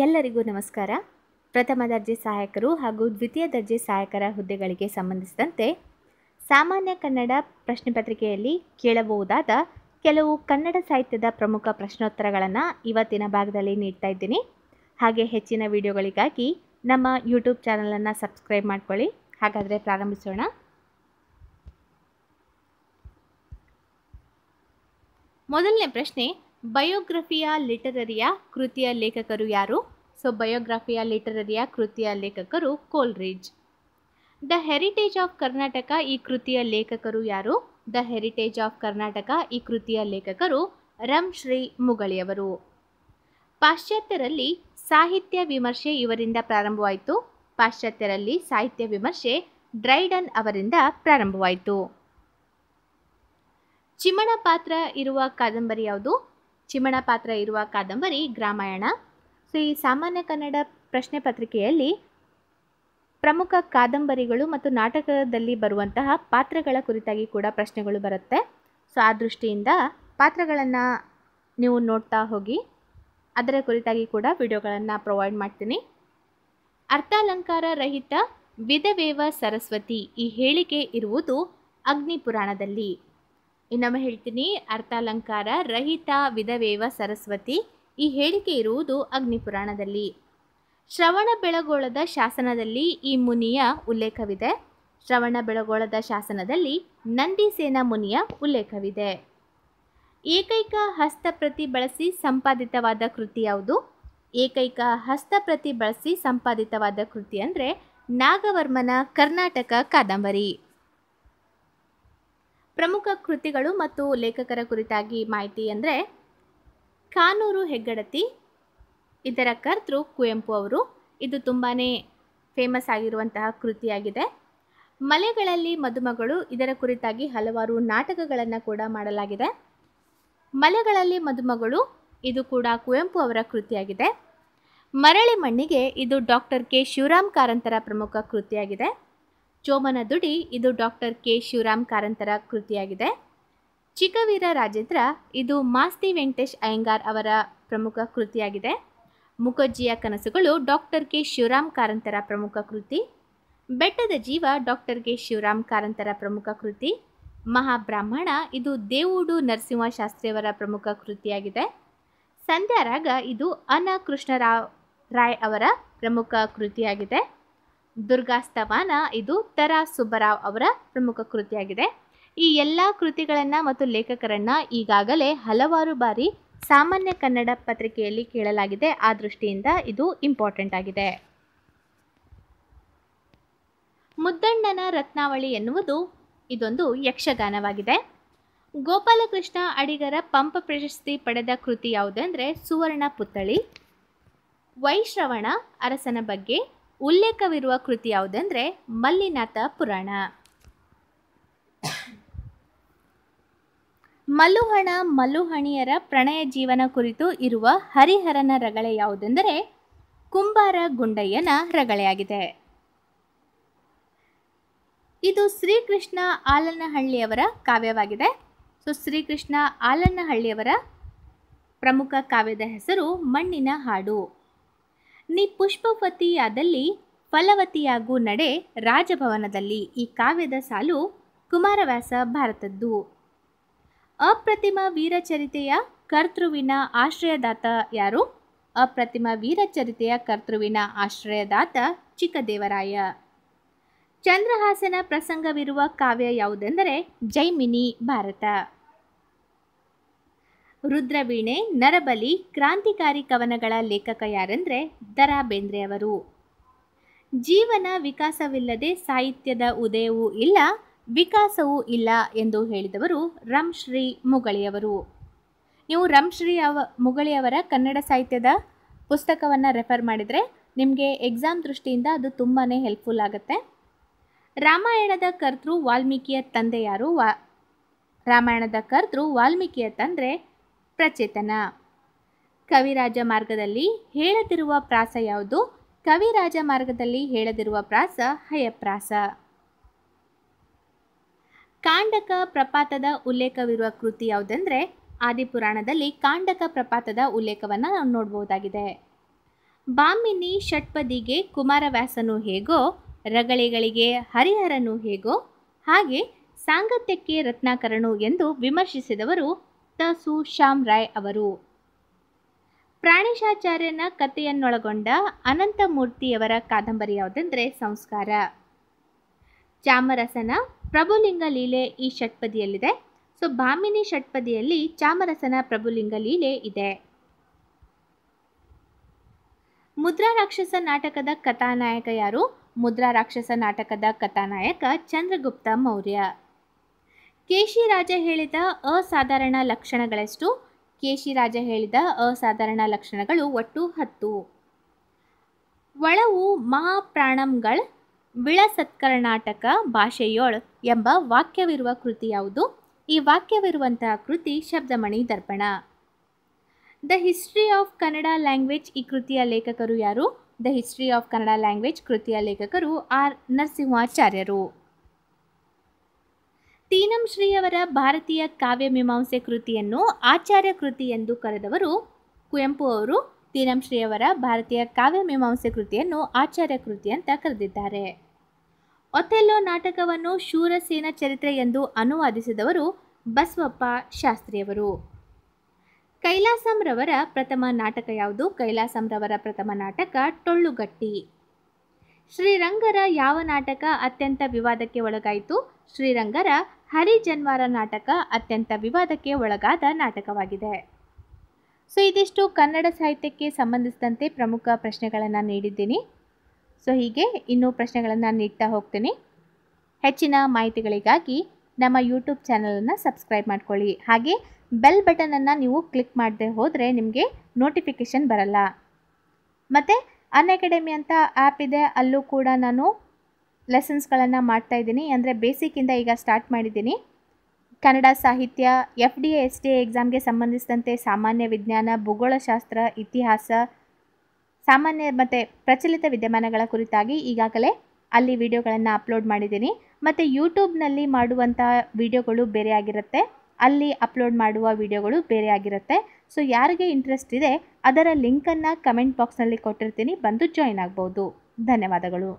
ಎಲ್ಲರಿಗೂ ನಮಸ್ಕಾರ. ಪ್ರಥಮ ದರ್ಜೆ ಸಹಾಯಕರು ಹಾಗೂ ದ್ವಿತೀಯ ದರ್ಜೆ ಸಹಾಯಕರ ಹುದ್ದೆಗಳಿಗೆ ಸಂಬಂಧಿಸಿದಂತೆ ಸಾಮಾನ್ಯ ಕನ್ನಡ ಪ್ರಶ್ನೆ ಪತ್ರಿಕೆಯಲ್ಲಿ ಕೇಳಬಹುದಾದ ಕೆಲವು ಕನ್ನಡ ಸಾಹಿತ್ಯದ ಪ್ರಮುಖ ಪ್ರಶ್ನೋತ್ತರಗಳನ್ನು ಇವತ್ತಿನ ಭಾಗದಲ್ಲಿ ನೀಡ್ತಾ ಇದ್ದೀನಿ. ಹಾಗೆ ಹೆಚ್ಚಿನ ವಿಡಿಯೋಗಳಿಗಾಗಿ ನಮ್ಮ ಯೂಟ್ಯೂಬ್ ಚಾನಲನ್ನು ಸಬ್ಸ್ಕ್ರೈಬ್ ಮಾಡ್ಕೊಳ್ಳಿ. ಹಾಗಾದರೆ ಪ್ರಾರಂಭಿಸೋಣ. ಮೊದಲನೇ ಪ್ರಶ್ನೆ, ಬಯೋಗ್ರಫಿಯ ಲಿಟರರಿಯ ಕೃತಿಯ ಲೇಖಕರು ಯಾರು? ಬಯೋಗ್ರಫಿಯ ಲಿಟರರಿಯ ಕೃತಿಯ ಲೇಖಕರು ಕೋಲ್ರಿಡ್ಜ್. ದ ಹೆರಿಟೇಜ್ ಆಫ್ ಕರ್ನಾಟಕ ಈ ಕೃತಿಯ ಲೇಖಕರು ಯಾರು? ದ ಹೆರಿಟೇಜ್ ಆಫ್ ಕರ್ನಾಟಕ ಈ ಕೃತಿಯ ಲೇಖಕರು ರಂಶ್ರೀ ಮುಗಳಿಯವರು. ಪಾಶ್ಚಾತ್ಯರಲ್ಲಿ ಸಾಹಿತ್ಯ ವಿಮರ್ಶೆ ಇವರಿಂದ ಪ್ರಾರಂಭವಾಯಿತು. ಪಾಶ್ಚಾತ್ಯರಲ್ಲಿ ಸಾಹಿತ್ಯ ವಿಮರ್ಶೆ ಡ್ರೈಡನ್ ಅವರಿಂದ ಪ್ರಾರಂಭವಾಯಿತು. ಚಿಮಣ ಪಾತ್ರ ಇರುವ ಕಾದಂಬರಿ ಯಾವುದು? ಚಿಮಣ ಪಾತ್ರ ಇರುವ ಕಾದಂಬರಿ ಗ್ರಾಮಾಯಣ. ಈ ಸಾಮಾನ್ಯ ಕನ್ನಡ ಪ್ರಶ್ನೆ ಪತ್ರಿಕೆಯಲ್ಲಿ ಪ್ರಮುಖ ಕಾದಂಬರಿಗಳು ಮತ್ತು ನಾಟಕದಲ್ಲಿ ಬರುವಂತಹ ಪಾತ್ರಗಳ ಕುರಿತಾಗಿ ಕೂಡ ಪ್ರಶ್ನೆಗಳು ಬರುತ್ತೆ. ಆ ದೃಷ್ಟಿಯಿಂದ ಪಾತ್ರಗಳನ್ನು ನೀವು ನೋಡ್ತಾ ಹೋಗಿ. ಅದರ ಕುರಿತಾಗಿ ಕೂಡ ವಿಡಿಯೋಗಳನ್ನು ಪ್ರೊವೈಡ್ ಮಾಡ್ತೀನಿ. ಅರ್ಥಾಲಂಕಾರ ರಹಿತ ವಿಧವೇವ ಸರಸ್ವತಿ ಈ ಹೇಳಿಕೆ ಇರುವುದು ಅಗ್ನಿ ಪುರಾಣದಲ್ಲಿ. ಇನ್ನೊಮ್ಮೆ ಹೇಳ್ತೀನಿ, ಅರ್ಥಾಲಂಕಾರ ರಹಿತ ವಿಧವೇವ ಸರಸ್ವತಿ ಈ ಹೇಳಿಕೆ ಇರುವುದು ಅಗ್ನಿ ಪುರಾಣದಲ್ಲಿ. ಶ್ರವಣಬೆಳಗೊಳದ ಶಾಸನದಲ್ಲಿ ಈ ಮುನಿಯ ಉಲ್ಲೇಖವಿದೆ. ಶ್ರವಣಬೆಳಗೊಳದ ಶಾಸನದಲ್ಲಿ ನಂದಿಸೇನ ಮುನಿಯ ಉಲ್ಲೇಖವಿದೆ. ಏಕೈಕ ಹಸ್ತಪ್ರತಿ ಬಳಸಿ ಸಂಪಾದಿತವಾದ ಕೃತಿ ಯಾವುದು? ಏಕೈಕ ಹಸ್ತಪ್ರತಿ ಬಳಸಿ ಸಂಪಾದಿತವಾದ ಕೃತಿ ಅಂದರೆ ನಾಗವರ್ಮನ ಕರ್ನಾಟಕ ಕಾದಂಬರಿ. ಪ್ರಮುಖ ಕೃತಿಗಳು ಮತ್ತು ಲೇಖಕರ ಕುರಿತಾಗಿ ಮಾಹಿತಿ ಅಂದರೆ, ಕಾನೂರು ಹೆಗ್ಗಡತಿ, ಇದರ ಕರ್ತೃ ಕುವೆಂಪು ಅವರು. ಇದು ತುಂಬಾ ಫೇಮಸ್ ಆಗಿರುವಂತಹ ಕೃತಿಯಾಗಿದೆ. ಮಲೆಗಳಲ್ಲಿ ಮದುಮಗಳು ಇದರ ಕುರಿತಾಗಿ ಹಲವಾರು ನಾಟಕಗಳನ್ನು ಕೂಡ ಮಾಡಲಾಗಿದೆ. ಮಲೆಗಳಲ್ಲಿ ಮದುಮಗಳು ಇದು ಕೂಡ ಕುವೆಂಪು ಅವರ ಕೃತಿಯಾಗಿದೆ. ಮರಳಿ ಮಣ್ಣಿಗೆ ಇದು ಡಾಕ್ಟರ್ ಕೆ ಶಿವರಾಮ್ ಕಾರಂತರ ಪ್ರಮುಖ ಕೃತಿಯಾಗಿದೆ. ಚೋಮನ ದುಡಿ ಇದು ಡಾಕ್ಟರ್ ಕೆ ಶಿವರಾಮ್ ಕಾರಂತರ ಕೃತಿಯಾಗಿದೆ. ಚಿಕ್ಕವೀರ ರಾಜೇಂದ್ರ ಇದು ಮಾಸ್ತಿ ವೆಂಕಟೇಶ್ ಅಯ್ಯಂಗಾರ್ ಅವರ ಪ್ರಮುಖ ಕೃತಿಯಾಗಿದೆ. ಮುಖಜ್ಜಿಯ ಕನಸುಗಳು ಡಾಕ್ಟರ್ ಕೆ ಶಿವರಾಮ್ ಕಾರಂತರ ಪ್ರಮುಖ ಕೃತಿ. ಬೆಟ್ಟದ ಜೀವ ಡಾಕ್ಟರ್ ಕೆ ಶಿವರಾಮ್ ಕಾರಂತರ ಪ್ರಮುಖ ಕೃತಿ. ಮಹಾಬ್ರಾಹ್ಮಣ ಇದು ದೇವೂಡು ನರಸಿಂಹ ಶಾಸ್ತ್ರಿಯವರ ಪ್ರಮುಖ ಕೃತಿಯಾಗಿದೆ. ಸಂಧ್ಯಾರಾಗ ಇದು ಅನ ಕೃಷ್ಣರಾವ್ ರಾಯ್ ಅವರ ಪ್ರಮುಖ ಕೃತಿಯಾಗಿದೆ. ದುರ್ಗಾಸ್ತಮಾನ ಇದು ತರಾ ಸುಬ್ಬರಾವ್ ಅವರ ಪ್ರಮುಖ ಕೃತಿಯಾಗಿದೆ. ಈ ಎಲ್ಲ ಕೃತಿಗಳನ್ನು ಮತ್ತು ಲೇಖಕರನ್ನು ಈಗಾಗಲೇ ಹಲವಾರು ಬಾರಿ ಸಾಮಾನ್ಯ ಕನ್ನಡ ಪತ್ರಿಕೆಯಲ್ಲಿ ಕೇಳಲಾಗಿದೆ. ಆ ದೃಷ್ಟಿಯಿಂದ ಇದು ಇಂಪಾರ್ಟೆಂಟ್ ಆಗಿದೆ. ಮುದ್ದಣ್ಣನ ರತ್ನಾವಳಿ ಎನ್ನುವುದು ಇದೊಂದು ಯಕ್ಷಗಾನವಾಗಿದೆ. ಗೋಪಾಲಕೃಷ್ಣ ಅಡಿಗರ ಪಂಪ ಪ್ರಶಸ್ತಿ ಪಡೆದ ಕೃತಿ ಯಾವುದೆಂದರೆ ಸುವರ್ಣ ಪುತ್ಥಳಿ. ವೈಶ್ರವಣ ಅರಸನ ಬಗ್ಗೆ ಉಲ್ಲೇಖವಿರುವ ಕೃತಿ ಯಾವುದೆಂದರೆ ಮಲ್ಲಿನಾಥ ಪುರಾಣ. ಮಲ್ಲುಹಣ ಮಲ್ಲುಹಣಿಯರ ಪ್ರಣಯ ಜೀವನ ಕುರಿತು ಇರುವ ಹರಿಹರನ ರಗಳೆ ಯಾವುದೆಂದರೆ ಕುಂಬಾರ ಗುಂಡಯ್ಯನ ರಗಳೆಯಾಗಿದೆ. ಇದು ಶ್ರೀಕೃಷ್ಣ ಆಲನಹಳ್ಳಿಯವರ ಕಾವ್ಯವಾಗಿದೆ. ಶ್ರೀಕೃಷ್ಣ ಆಲನಹಳ್ಳಿಯವರ ಪ್ರಮುಖ ಕಾವ್ಯದ ಹೆಸರು ಮಣ್ಣಿನ ಹಾಡು. ನೀ ಪುಷ್ಪವತಿಯಾದಲ್ಲಿ ಫಲವತಿಯಾಗು ನಡೆ ರಾಜಭವನದಲ್ಲಿ ಈ ಕಾವ್ಯದ ಸಾಲು ಕುಮಾರವ್ಯಾಸ ಭಾರತದ್ದು. ಅಪ್ರತಿಮ ವೀರಚರಿತೆಯ ಕರ್ತೃವಿನ ಆಶ್ರಯದಾತ ಯಾರು? ಅಪ್ರತಿಮ ವೀರಚರಿತೆಯ ಕರ್ತೃವಿನ ಆಶ್ರಯದಾತ ಚಿಕ್ಕದೇವರಾಯ. ಚಂದ್ರಹಾಸನ ಪ್ರಸಂಗವಿರುವ ಕಾವ್ಯ ಯಾವುದೆಂದರೆ ಜೈಮಿನಿ ಭಾರತ. ರುದ್ರವೀಣೆ, ನರಬಲಿ, ಕ್ರಾಂತಿಕಾರಿ ಕವನಗಳ ಲೇಖಕ ಯಾರೆಂದರೆ ದ.ರಾ ಬೇಂದ್ರೆಯವರು. ಜೀವನ ವಿಕಾಸವಿಲ್ಲದೆ ಸಾಹಿತ್ಯದ ಉದಯವೂ ಇಲ್ಲ, ವಿಕಾಸವೂ ಇಲ್ಲ ಎಂದು ಹೇಳಿದವರು ರಂಶ್ರೀ ಮುಗಳಿಯವರು. ನೀವು ರಂಶ್ರೀ ಮುಗಳಿಯವರ ಕನ್ನಡ ಸಾಹಿತ್ಯದ ಪುಸ್ತಕವನ್ನು ರೆಫರ್ ಮಾಡಿದರೆ ನಿಮಗೆ ಎಕ್ಸಾಮ್ ದೃಷ್ಟಿಯಿಂದ ಅದು ತುಂಬಾ ಹೆಲ್ಪ್ಫುಲ್ ಆಗುತ್ತೆ. ರಾಮಾಯಣದ ಕರ್ತೃ ವಾಲ್ಮೀಕಿಯ ತಂದೆ ಯಾರು? ರಾಮಾಯಣದ ಕರ್ತೃ ವಾಲ್ಮೀಕಿಯ ತಂದೆ ಪ್ರಚೇತನ. ಕವಿರಾಜ ಮಾರ್ಗದಲ್ಲಿ ಹೇಳದಿರುವ ಪ್ರಾಸ ಯಾವುದು? ಕವಿರಾಜ ಮಾರ್ಗದಲ್ಲಿ ಹೇಳದಿರುವ ಪ್ರಾಸ ಹಯಪ್ರಾಸ. ಕಾಂಡಕ ಪ್ರಪಾತದ ಉಲ್ಲೇಖವಿರುವ ಕೃತಿ ಯಾವುದೆಂದರೆ ಆದಿಪುರಾಣದಲ್ಲಿ ಕಾಂಡಕ ಪ್ರಪಾತದ ಉಲ್ಲೇಖವನ್ನು ನಾವು ನೋಡಬಹುದಾಗಿದೆ. ಭಾಮಿನಿ ಷಟ್ಪದಿಗೆ ಕುಮಾರವ್ಯಾಸನು ಹೇಗೋ, ರಗಳೆಗಳಿಗೆ ಹರಿಹರನು ಹೇಗೋ, ಹಾಗೆ ಸಾಂಗತ್ಯಕ್ಕೆ ರತ್ನಾಕರನು ಎಂದು ವಿಮರ್ಶಿಸಿದವರು ತ ಸು ಶ್ಯಾಮ್ ರಾಯ್ ಅವರು. ಪ್ರಾಣೇಶಾಚಾರ್ಯನ ಕಥೆಯನ್ನೊಳಗೊಂಡ ಅನಂತಮೂರ್ತಿಯವರ ಕಾದಂಬರಿ ಯಾವುದೆಂದರೆ ಸಂಸ್ಕಾರ. ಚಾಮರಸನ ಪ್ರಭುಲಿಂಗ ಲೀಲೆ ಈ ಷಟ್ಪದಿಯಲ್ಲಿದೆ. ಸೊ ಭಾಮಿನಿ ಷಟ್ಪದಿಯಲ್ಲಿ ಚಾಮರಸನ ಪ್ರಭುಲಿಂಗ ಲೀಲೆ ಇದೆ. ಮುದ್ರಾ ರಾಕ್ಷಸ ನಾಟಕದ ಕಥಾನಾಯಕ ಯಾರು? ಮುದ್ರಾ ರಾಕ್ಷಸ ನಾಟಕದ ಕಥಾನಾಯಕ ಚಂದ್ರಗುಪ್ತ ಮೌರ್ಯ. ಕೇಶಿರಾಜ ಹೇಳಿದ ಅಸಾಧಾರಣ ಲಕ್ಷಣಗಳೆಷ್ಟು? ಕೇಶಿರಾಜ ಹೇಳಿದ ಅಸಾಧಾರಣ ಲಕ್ಷಣಗಳು ಒಟ್ಟು 10. ಒಳವು ಮಹಾಪ್ರಾಣಂಗಳ್ ವಿಳಸತ್ಕರ್ನಾಟಕ ಭಾಷೆಯೋಳ್ ಎಂಬ ವಾಕ್ಯವಿರುವ ಕೃತಿ ಯಾವುದು? ಈ ವಾಕ್ಯವಿರುವಂತಹ ಕೃತಿ Shabdamani Darpana. The history of Kannada language ಈ ಕೃತಿಯ ಲೇಖಕರು ಯಾರು? The history of Kannada language ಕೃತಿಯ ಲೇಖಕರು ಆರ್ ನರಸಿಂಹಾಚಾರ್ಯರು. ತೀನಂ ಶ್ರೀಯವರ ಭಾರತೀಯ ಕಾವ್ಯಮೀಮಾಂಸೆ ಕೃತಿಯನ್ನು ಆಚಾರ್ಯ ಕೃತಿ ಎಂದು ಕರೆದವರು ಕುವೆಂಪು ಅವರು. ತೀನಂ ಶ್ರೀಯವರ ಭಾರತೀಯ ಕಾವ್ಯಮೀಮಾಂಸೆ ಕೃತಿಯನ್ನು ಆಚಾರ್ಯ ಕೃತಿ ಅಂತ ಕರೆದಿದ್ದಾರೆ. ಒಥೆಲ್ಲೋ ನಾಟಕವನ್ನು ಶೂರಸೇನ ಚರಿತ್ರೆ ಎಂದು ಅನುವಾದಿಸಿದವರು ಬಸವಪ್ಪ ಶಾಸ್ತ್ರಿಯವರು. ಕೈಲಾಸಂರವರ ಪ್ರಥಮ ನಾಟಕ ಯಾವುದು? ಕೈಲಾಸಂರವರ ಪ್ರಥಮ ನಾಟಕ ಟೊಳ್ಳುಗಟ್ಟಿ. ಶ್ರೀರಂಗರ ಯಾವ ನಾಟಕ ಅತ್ಯಂತ ವಿವಾದಕ್ಕೆ ಒಳಗಾಯಿತು? ಶ್ರೀರಂಗರ ಹರಿಜನ್ವಾರ ನಾಟಕ ಅತ್ಯಂತ ವಿವಾದಕ್ಕೆ ಒಳಗಾದ ನಾಟಕವಾಗಿದೆ. ಸೊ ಇದಿಷ್ಟು ಕನ್ನಡ ಸಾಹಿತ್ಯಕ್ಕೆ ಸಂಬಂಧಿಸಿದಂತೆ ಪ್ರಮುಖ ಪ್ರಶ್ನೆಗಳನ್ನು ನೀಡಿದ್ದೀನಿ. ಸೊ ಹೀಗೆ ಇನ್ನೂ ಪ್ರಶ್ನೆಗಳನ್ನು ನೀಡ್ತಾ ಹೋಗ್ತೀನಿ. ಹೆಚ್ಚಿನ ಮಾಹಿತಿಗಳಿಗಾಗಿ ನಮ್ಮ ಯೂಟ್ಯೂಬ್ ಚಾನಲನ್ನು ಸಬ್ಸ್ಕ್ರೈಬ್ ಮಾಡ್ಕೊಳ್ಳಿ. ಹಾಗೆ ಬೆಲ್ ಬಟನನ್ನು ನೀವು ಕ್ಲಿಕ್ ಮಾಡದೆ ಹೋದರೆ ನಿಮಗೆ ನೋಟಿಫಿಕೇಷನ್ ಬರಲ್ಲ. ಮತ್ತು ಅನ್ಅಕಾಡೆಮಿ ಅಂತ ಆ್ಯಪ್ ಇದೆ, ಅಲ್ಲೂ ಕೂಡ ನಾನು ಲೆಸನ್ಸ್ಗಳನ್ನು ಮಾಡ್ತಾಯಿದ್ದೀನಿ. ಅಂದರೆ ಬೇಸಿಕ್ಕಿಂದ ಈಗ ಸ್ಟಾರ್ಟ್ ಮಾಡಿದ್ದೀನಿ. ಕನ್ನಡ ಸಾಹಿತ್ಯ, FDA SDA ಎಕ್ಸಾಮ್ಗೆ ಸಂಬಂಧಿಸಿದಂತೆ ಸಾಮಾನ್ಯ ವಿಜ್ಞಾನ, ಭೂಗೋಳಶಾಸ್ತ್ರ, ಇತಿಹಾಸ, ಸಾಮಾನ್ಯ ಮತ್ತು ಪ್ರಚಲಿತ ವಿದ್ಯಮಾನಗಳ ಕುರಿತಾಗಿ ಈಗಾಗಲೇ ಅಲ್ಲಿ ವಿಡಿಯೋಗಳನ್ನು ಅಪ್ಲೋಡ್ ಮಾಡಿದ್ದೀನಿ. ಮತ್ತು ಯೂಟ್ಯೂಬ್ನಲ್ಲಿ ಮಾಡುವಂಥ ವಿಡಿಯೋಗಳು ಬೇರೆ ಆಗಿರುತ್ತೆ, ಅಲ್ಲಿ ಅಪ್ಲೋಡ್ ಮಾಡುವ ವಿಡಿಯೋಗಳು ಬೇರೆ ಆಗಿರುತ್ತೆ. ಸೊ ಯಾರಿಗೆ ಇಂಟ್ರೆಸ್ಟ್ ಇದೆ ಅದರ ಲಿಂಕನ್ನು ಕಮೆಂಟ್ ಬಾಕ್ಸ್ನಲ್ಲಿ ಕೊಟ್ಟಿರ್ತೀನಿ, ಬಂದು ಜಾಯಿನ್ ಆಗ್ಬೋದು. ಧನ್ಯವಾದಗಳು.